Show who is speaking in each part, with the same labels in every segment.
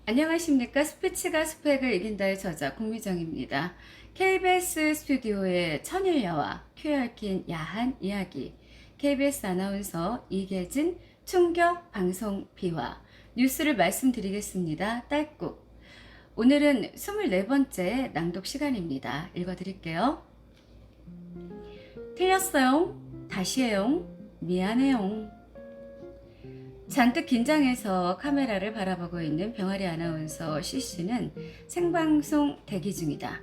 Speaker 1: 안녕하십니까. 스피치가 스펙을 이긴다의 저자 공미정입니다. KBS 스튜디오의 천일야와 퀴얼킨 야한 이야기, KBS 아나운서 이계진 충격 방송 비화 뉴스를 말씀드리겠습니다. 딸꾹. 오늘은 24번째 낭독 시간입니다. 읽어드릴게요. 틀렸어요. 다시 해요. 미안해요. 잔뜩 긴장해서 카메라를 바라보고 있는 병아리 아나운서 C씨는 생방송 대기 중이다.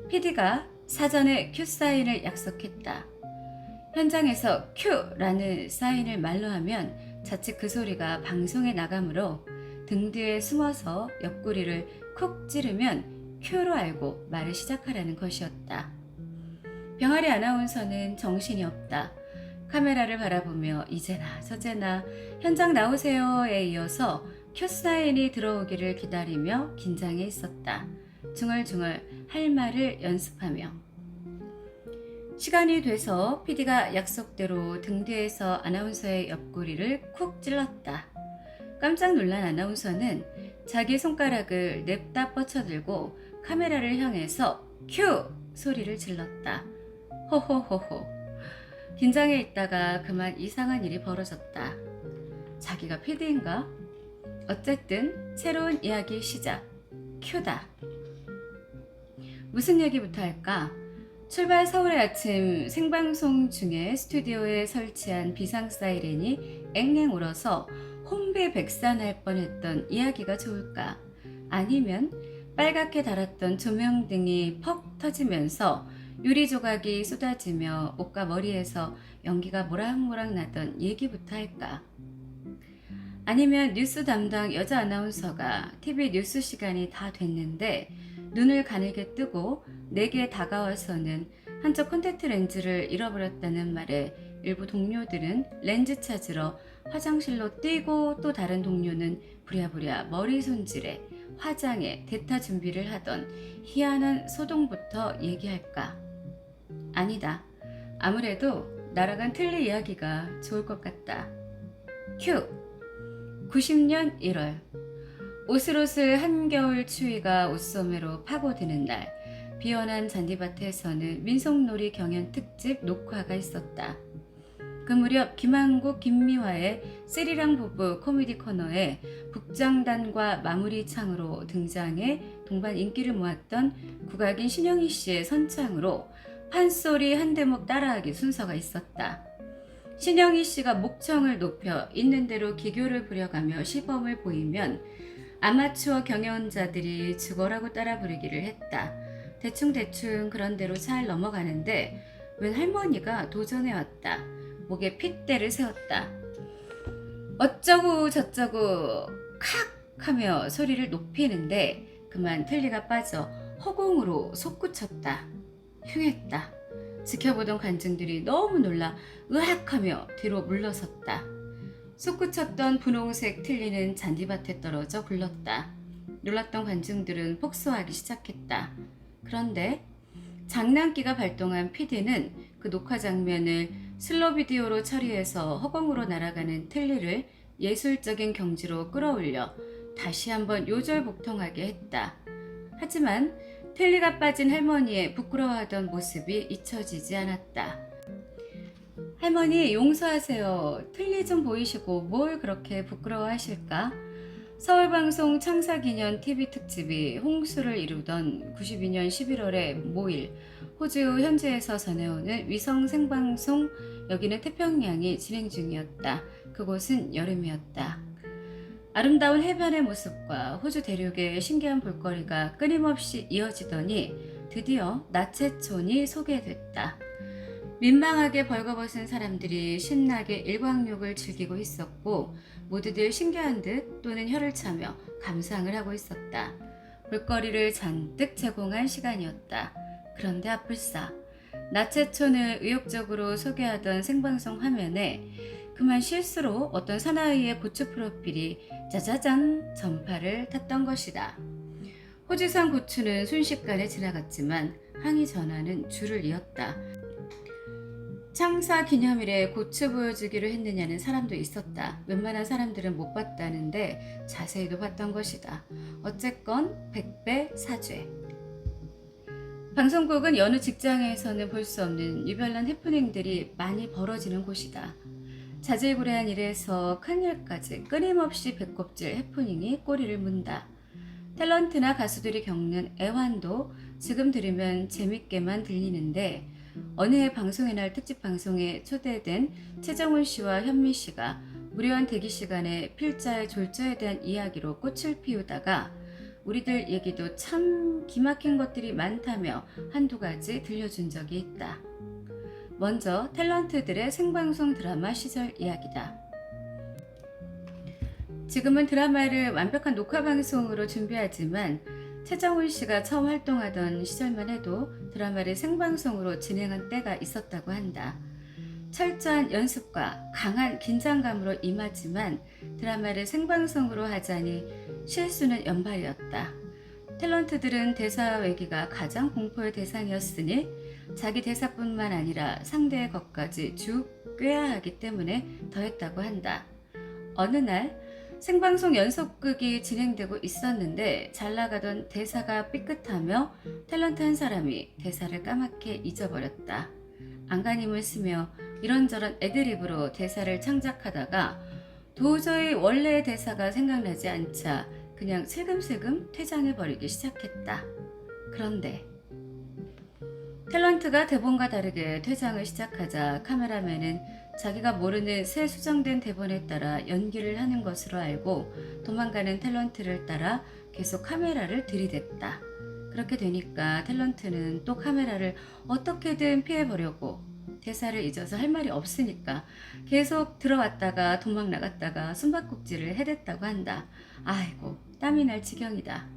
Speaker 1: PD가 사전에 큐 사인을 약속했다. 현장에서 큐라는 사인을 말로 하면 자칫 그 소리가 방송에 나가므로 등 뒤에 숨어서 옆구리를 쿡 찌르면 큐로 알고 말을 시작하라는 것이었다. 병아리 아나운서는 정신이 없다. 카메라를 바라보며 이제나 저제나 현장 나오세요에 이어서 큐 사인이 들어오기를 기다리며 긴장해 있었다. 중얼중얼 할 말을 연습하며. 시간이 돼서 PD가 약속대로 등 뒤에서 아나운서의 옆구리를 쿡 찔렀다. 깜짝 놀란 아나운서는 자기 손가락을 냅다 뻗쳐들고 카메라를 향해서 큐! 소리를 질렀다. 호호호호. 긴장해 있다가 그만 이상한 일이 벌어졌다. 자기가 PD인가? 어쨌든 새로운 이야기 시작. 큐다. 무슨 얘기부터 할까? 출발 서울의 아침 생방송 중에 스튜디오에 설치한 비상 사이렌이 앵앵 울어서 혼비백산할 뻔했던 이야기가 좋을까? 아니면 빨갛게 달았던 조명등이 퍽 터지면서 유리 조각이 쏟아지며 옷과 머리에서 연기가 모락모락 나던 얘기부터 할까? 아니면 뉴스 담당 여자 아나운서가 TV 뉴스 시간이 다 됐는데 눈을 가늘게 뜨고 내게 다가와서는 한쪽 콘택트 렌즈를 잃어버렸다는 말에 일부 동료들은 렌즈 찾으러 화장실로 뛰고 또 다른 동료는 부랴부랴 머리 손질에 화장에 대타 준비를 하던 희한한 소동부터 얘기할까? 아니다. 아무래도 나랑은 틀린 이야기가 좋을 것 같다. 큐! 90년 1월 오슬오슬 한겨울 추위가 옷소매로 파고드는 날 비어난 잔디밭에서는 민속놀이 경연 특집 녹화가 있었다. 그 무렵 김한국, 김미화의 쓰리랑 부부 코미디 코너에 북장단과 마무리 창으로 등장해 동반 인기를 모았던 국악인 신영희 씨의 선창으로 판소리 한 대목 따라하기 순서가 있었다. 신영희 씨가 목청을 높여 있는 대로 기교를 부려가며 시범을 보이면 아마추어 경연자들이 죽어라고 따라 부르기를 했다. 대충대충 그런 대로 잘 넘어가는데 웬 할머니가 도전해왔다. 목에 핏대를 세웠다. 어쩌고 저쩌고 칵 하며 소리를 높이는데 그만 틀니가 빠져 허공으로 솟구쳤다. 흉했다. 지켜보던 관중들이 너무 놀라 으악하며 뒤로 물러섰다. 솟구쳤던 분홍색 틀니는 잔디밭에 떨어져 굴렀다. 놀랐던 관중들은 폭소하기 시작했다. 그런데 장난기가 발동한 PD는 그 녹화 장면을 슬로 비디오로 처리해서 허공으로 날아가는 틀니를 예술적인 경지로 끌어올려 다시 한번 요절복통하게 했다. 하지만 틀니가 빠진 할머니의 부끄러워하던 모습이 잊혀지지 않았다. 할머니 용서하세요. 틀니 좀 보이시고 뭘 그렇게 부끄러워하실까? 서울방송 창사기념 TV 특집이 홍수를 이루던 92년 11월의 모일 호주 현지에서 전해오는 위성 생방송 여기는 태평양이 진행 중이었다. 그곳은 여름이었다. 아름다운 해변의 모습과 호주 대륙의 신기한 볼거리가 끊임없이 이어지더니 드디어 나체촌이 소개됐다. 민망하게 벌거벗은 사람들이 신나게 일광욕을 즐기고 있었고 모두들 신기한 듯 또는 혀를 차며 감상을 하고 있었다. 볼거리를 잔뜩 제공한 시간이었다. 그런데 아뿔싸 나체촌을 의욕적으로 소개하던 생방송 화면에 그만 실수로 어떤 사나이의 고추 프로필이 짜자잔 전파를 탔던 것이다. 호주산 고추는 순식간에 지나갔지만 항의 전화는 줄을 이었다. 창사 기념일에 고추 보여주기로 했느냐는 사람도 있었다. 웬만한 사람들은 못 봤다는데 자세히도 봤던 것이다. 어쨌건 백배 사죄. 방송국은 여느 직장에서는 볼 수 없는 유별난 해프닝들이 많이 벌어지는 곳이다. 자질구레한 일에서 큰 일까지 끊임없이 배꼽질 해프닝이 꼬리를 문다. 탤런트나 가수들이 겪는 애환도 지금 들으면 재밌게만 들리는데 어느 해 방송의 날 특집 방송에 초대된 최정훈 씨와 현미 씨가 무료한 대기 시간에 필자의 졸저에 대한 이야기로 꽃을 피우다가 우리들 얘기도 참 기막힌 것들이 많다며 한두 가지 들려준 적이 있다. 먼저 탤런트들의 생방송 드라마 시절 이야기다. 지금은 드라마를 완벽한 녹화 방송으로 준비하지만 최정훈 씨가 처음 활동하던 시절만 해도 드라마를 생방송으로 진행한 때가 있었다고 한다. 철저한 연습과 강한 긴장감으로 임하지만 드라마를 생방송으로 하자니 실수는 연발이었다. 탤런트들은 대사 외기가 가장 공포의 대상이었으니 자기 대사뿐만 아니라 상대의 것까지 쭉 꿰야 하기 때문에 더했다고 한다. 어느 날 생방송 연속극이 진행되고 있었는데 잘 나가던 대사가 삐끗하며 탤런트 한 사람이 대사를 까맣게 잊어버렸다. 안간힘을 쓰며 이런저런 애드립으로 대사를 창작하다가 도저히 원래의 대사가 생각나지 않자 그냥 슬금슬금 퇴장해버리기 시작했다. 그런데 탤런트가 대본과 다르게 퇴장을 시작하자 카메라맨은 자기가 모르는 새 수정된 대본에 따라 연기를 하는 것으로 알고 도망가는 탤런트를 따라 계속 카메라를 들이댔다. 그렇게 되니까 탤런트는 또 카메라를 어떻게든 피해보려고 대사를 잊어서 할 말이 없으니까 계속 들어왔다가 도망 나갔다가 숨바꼭질을 해댔다고 한다. 아이고, 땀이 날 지경이다.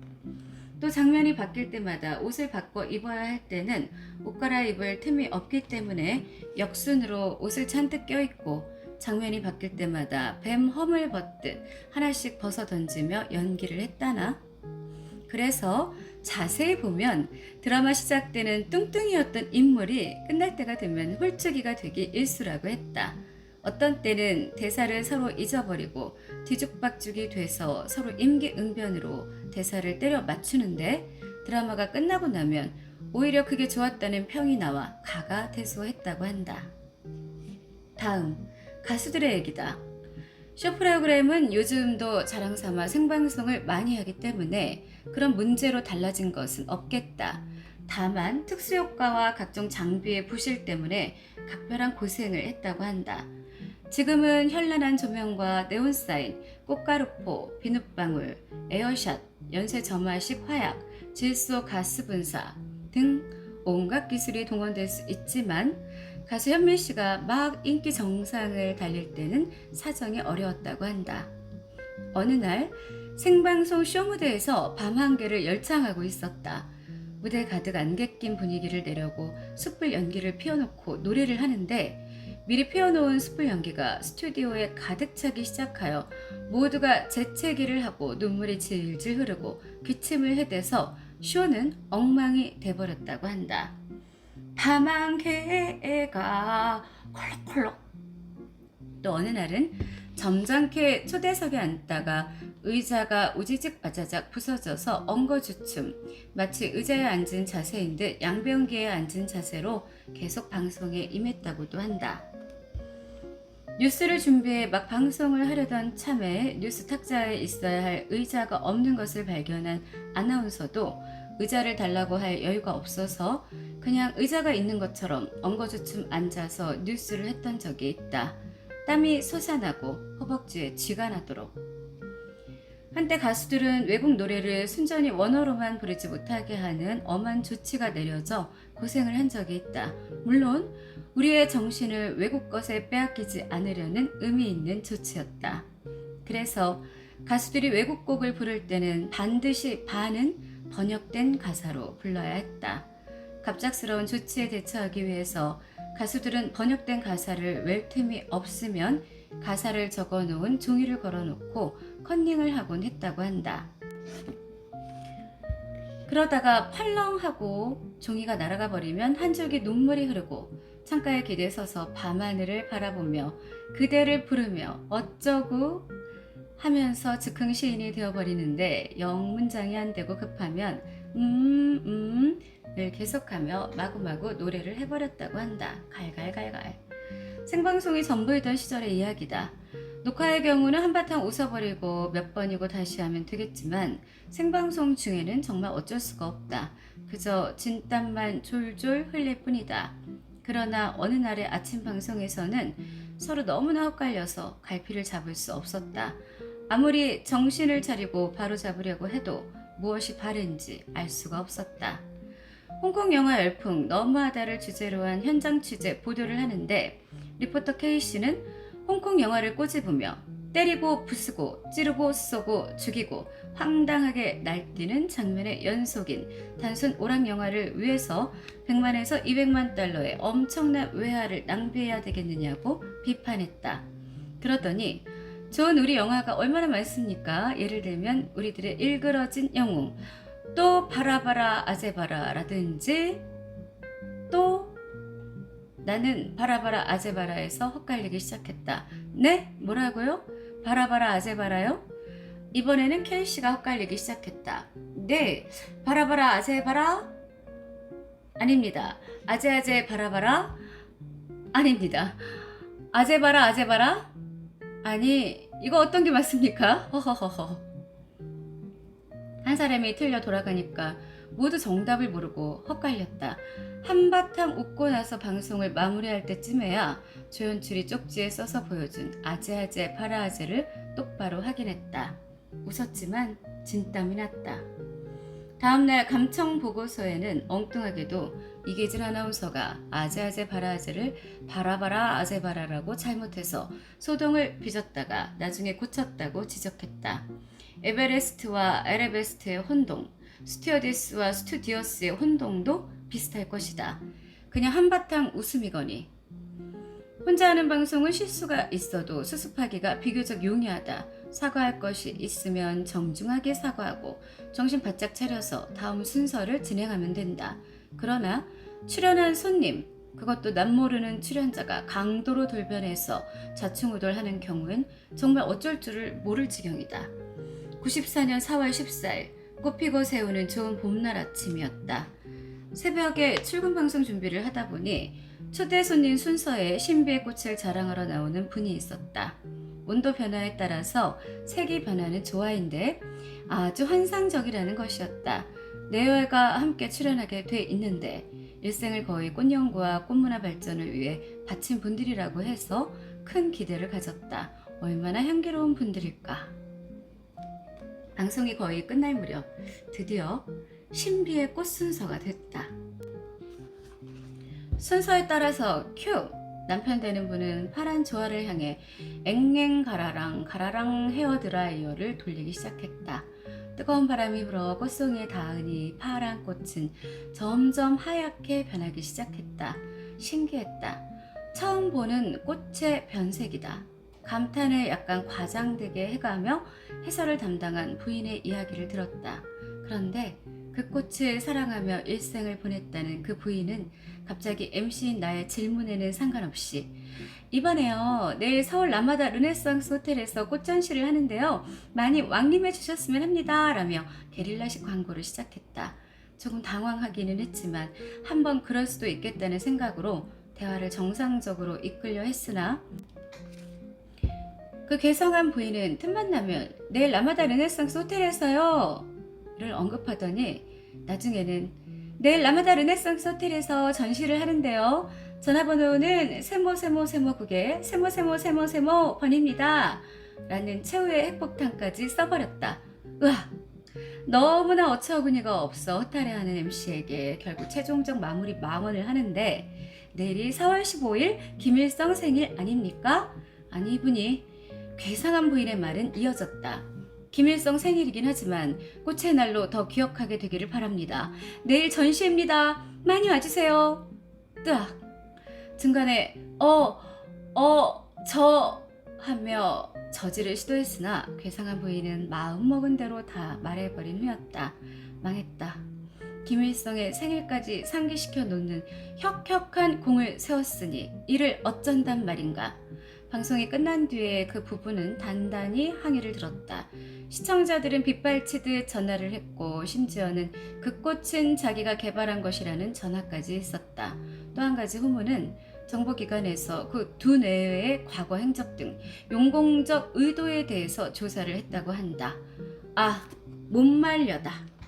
Speaker 1: 또 장면이 바뀔 때마다 옷을 바꿔 입어야 할 때는 옷 갈아입을 틈이 없기 때문에 역순으로 옷을 잔뜩 껴입고 장면이 바뀔 때마다 뱀 허물 벗듯 하나씩 벗어 던지며 연기를 했다나? 그래서 자세히 보면 드라마 시작 때는 뚱뚱이었던 인물이 끝날 때가 되면 홀쭉이가 되기 일쑤라고 했다. 어떤 때는 대사를 서로 잊어버리고 뒤죽박죽이 돼서 서로 임기응변으로 대사를 때려 맞추는데 드라마가 끝나고 나면 오히려 그게 좋았다는 평이 나와 가가대소했다고 한다. 다음, 가수들의 얘기다. 쇼 프로그램은 요즘도 자랑삼아 생방송을 많이 하기 때문에 그런 문제로 달라진 것은 없겠다. 다만 특수효과와 각종 장비의 부실 때문에 각별한 고생을 했다고 한다. 지금은 현란한 조명과 네온사인, 꽃가루포, 비눗방울, 에어샷, 연쇄 점화식 화약, 질소 가스 분사 등 온갖 기술이 동원될 수 있지만 가수 현미 씨가 막 인기 정상을 달릴 때는 사정이 어려웠다고 한다. 어느 날 생방송 쇼 무대에서 밤 한개를 열창하고 있었다. 무대 가득 안개 낀 분위기를 내려고 숯불 연기를 피워놓고 노래를 하는데 미리 피워놓은 숯불 연기가 스튜디오에 가득 차기 시작하여 모두가 재채기를 하고 눈물이 질질 흐르고 기침을 해대서 쇼는 엉망이 돼버렸다고 한다. 밤한개가 콜록콜록. 또 어느 날은 점잖게 초대석에 앉다가 의자가 우지직 바자작 부서져서 엉거주춤, 마치 의자에 앉은 자세인 듯 양변기에 앉은 자세로 계속 방송에 임했다고도 한다. 뉴스를 준비해 막 방송을 하려던 참에 뉴스 탁자에 있어야 할 의자가 없는 것을 발견한 아나운서도 의자를 달라고 할 여유가 없어서 그냥 의자가 있는 것처럼 엉거주춤 앉아서 뉴스를 했던 적이 있다. 땀이 솟아나고 허벅지에 쥐가 나도록. 한때 가수들은 외국 노래를 순전히 원어로만 부르지 못하게 하는 엄한 조치가 내려져 고생을 한 적이 있다. 물론 우리의 정신을 외국 것에 빼앗기지 않으려는 의미 있는 조치였다. 그래서 가수들이 외국 곡을 부를 때는 반드시 반은 번역된 가사로 불러야 했다. 갑작스러운 조치에 대처하기 위해서 가수들은 번역된 가사를 웰 틈이 없으면 가사를 적어놓은 종이를 걸어놓고 컨닝을 하곤 했다고 한다. 그러다가 펄렁하고 종이가 날아가 버리면 한 줄기 눈물이 흐르고 창가에 기대 서서 밤하늘을 바라보며 그대를 부르며 어쩌고 하면서 즉흥 시인이 되어버리는데 영 문장이 안 되고 급하면 을 계속하며 마구마구 노래를 해버렸다고 한다. 갈갈갈갈. 생방송이 전부이던 시절의 이야기다. 녹화의 경우는 한바탕 웃어버리고 몇 번이고 다시 하면 되겠지만 생방송 중에는 정말 어쩔 수가 없다. 그저 진땀만 졸졸 흘릴 뿐이다. 그러나 어느 날의 아침 방송에서는 서로 너무나 헛갈려서 갈피를 잡을 수 없었다. 아무리 정신을 차리고 바로 잡으려고 해도 무엇이 바른지 알 수가 없었다. 홍콩 영화 열풍 너무하다를 주제로 한 현장 취재 보도를 하는데 리포터 K씨는 홍콩 영화를 꼬집으며 때리고 부수고 찌르고 쏘고 죽이고 황당하게 날뛰는 장면의 연속인 단순 오락 영화를 위해서 100만에서 200만 달러의 엄청난 외화를 낭비해야 되겠느냐고 비판했다. 그러더니 좋은 우리 영화가 얼마나 많습니까? 예를 들면 우리들의 일그러진 영웅, 또 바라바라 아제바라 라든지 또 나는 바라바라 아제바라에서 헛갈리기 시작했다. 네? 뭐라고요? 바라바라 아제바라요? 이번에는 K씨가 헛갈리기 시작했다. 네, 바라바라 아제바라? 아닙니다. 아제아제 바라바라? 아닙니다. 아제바라 아제바라? 아니, 이거 어떤 게 맞습니까? 허허허허. 한 사람이 틀려 돌아가니까 모두 정답을 모르고 헛갈렸다. 한바탕 웃고 나서 방송을 마무리할 때쯤에야 조연출이 쪽지에 써서 보여준 아제아제 파라아제를 똑바로 확인했다. 웃었지만 진땀이 났다. 다음날 감청 보고서에는 엉뚱하게도 이계진 아나운서가 아제아제 바라아제를 바라바라 아제바라라고 잘못해서 소동을 빚었다가 나중에 고쳤다고 지적했다. 에베레스트와 에레베스트의 혼동, 스튜어디스와 스튜디오스의 혼동도 비슷할 것이다. 그냥 한바탕 웃음이거니. 혼자 하는 방송은 실수가 있어도 수습하기가 비교적 용이하다. 사과할 것이 있으면 정중하게 사과하고 정신 바짝 차려서 다음 순서를 진행하면 된다. 그러나 출연한 손님, 그것도 남모르는 출연자가 강도로 돌변해서 좌충우돌하는 경우엔 정말 어쩔 줄을 모를 지경이다. 94년 4월 14일 꽃피고 새우는 좋은 봄날 아침이었다. 새벽에 출근 방송 준비를 하다 보니 초대 손님 순서에 신비의 꽃을 자랑하러 나오는 분이 있었다. 온도 변화에 따라서 색이 변하는 조화인데 아주 환상적이라는 것이었다. 내외가 함께 출연하게 돼 있는데 일생을 거의 꽃연구와 꽃문화 발전을 위해 바친 분들이라고 해서 큰 기대를 가졌다. 얼마나 향기로운 분들일까. 방송이 거의 끝날 무렵 드디어 신비의 꽃 순서가 됐다. 순서에 따라서 큐! 남편 되는 분은 파란 조화를 향해 앵앵 가라랑 가라랑 헤어드라이어를 돌리기 시작했다. 뜨거운 바람이 불어 꽃송이에 닿으니 파란 꽃은 점점 하얗게 변하기 시작했다. 신기했다. 처음 보는 꽃의 변색이다. 감탄을 약간 과장되게 해가며 해설을 담당한 부인의 이야기를 들었다. 그런데 그 꽃을 사랑하며 일생을 보냈다는 그 부인은 갑자기 MC인 나의 질문에는 상관없이 이번에요, 내일 서울 라마다 르네상스 호텔에서 꽃 전시를 하는데요, 많이 왕림해 주셨으면 합니다 라며 게릴라식 광고를 시작했다. 조금 당황하기는 했지만 한번 그럴 수도 있겠다는 생각으로 대화를 정상적으로 이끌려 했으나 그 괴성한 부인은 틈만 나면 내일 라마다 르네상스 호텔에서요 를 언급하더니 나중에는 내일 라마다 르네상스 호텔에서 전시를 하는데요, 전화번호는 세모세모세모국에 세모세모세모세모번입니다 라는 최후의 핵폭탄까지 써버렸다. 으악! 너무나 어처구니가 없어 허탈해하는 MC에게 결국 최종적 마무리 망언을 하는데 내일이 4월 15일 김일성 생일 아닙니까? 아니, 이분이 괴상한 부인의 말은 이어졌다. 김일성 생일이긴 하지만 꽃의 날로 더 기억하게 되기를 바랍니다. 내일 전시입니다. 많이 와주세요. 뜨악. 중간에 저 하며 저지를 시도했으나 괴상한 부인은 마음먹은 대로 다 말해버린 후였다. 망했다. 김일성의 생일까지 상기시켜 놓는 혁혁한 공을 세웠으니 이를 어쩐단 말인가. 방송이 끝난 뒤에 그 부부는 단단히 항의를 들었다. 시청자들은 빗발치듯 전화를 했고 심지어는 그 꽃은 자기가 개발한 것이라는 전화까지 했었다. 또 한 가지 후문은 정보기관에서 그 두 내외의 과거 행적 등 용공적 의도에 대해서 조사를 했다고 한다. 아, 못 말려다.